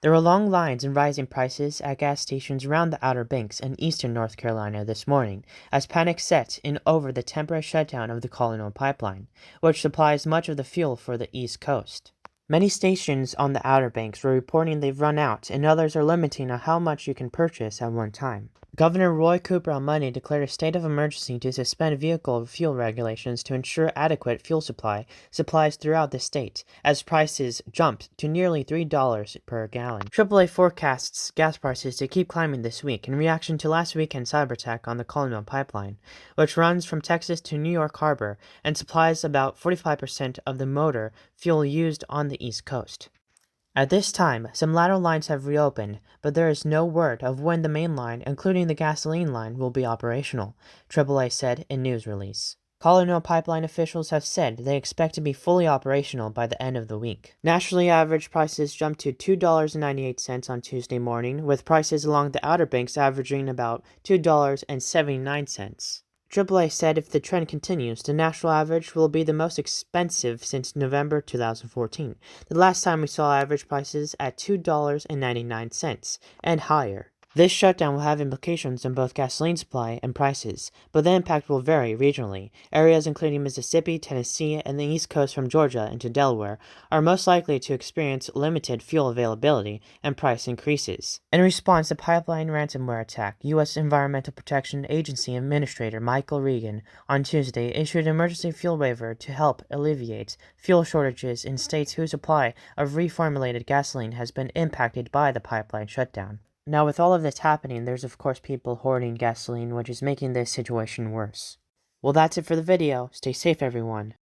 There were long lines and rising prices at gas stations around the Outer Banks and eastern North Carolina this morning, as panic set in over the temporary shutdown of the Colonial Pipeline, which supplies much of the fuel for the East Coast. Many stations on the Outer Banks were reporting they've run out, and others are limiting on how much you can purchase at one time. Governor Roy Cooper on Monday declared a state of emergency to suspend vehicle fuel regulations to ensure adequate fuel supplies throughout the state, as prices jumped to nearly $3 per gallon. AAA forecasts gas prices to keep climbing this week in reaction to last weekend's cyber attack on the Colonial Pipeline, which runs from Texas to New York Harbor and supplies about 45% of the motor fuel used on the East Coast. At this time, some lateral lines have reopened, but there is no word of when the main line, including the gasoline line, will be operational, AAA said in news release. Colonial Pipeline officials have said they expect to be fully operational by the end of the week. Nationally, average prices jumped to $2.98 on Tuesday morning, with prices along the Outer Banks averaging about $2.79. AAA said if the trend continues, the national average will be the most expensive since November 2014, the last time we saw average prices at $2.99 and higher. This shutdown will have implications on both gasoline supply and prices, but the impact will vary regionally. Areas including Mississippi, Tennessee, and the East Coast from Georgia into Delaware are most likely to experience limited fuel availability and price increases. In response to pipeline ransomware attack, U.S. Environmental Protection Agency Administrator Michael Regan on Tuesday issued an emergency fuel waiver to help alleviate fuel shortages in states whose supply of reformulated gasoline has been impacted by the pipeline shutdown. Now, with all of this happening, there's of course people hoarding gasoline, which is making this situation worse. Well, that's it for the video. Stay safe, everyone.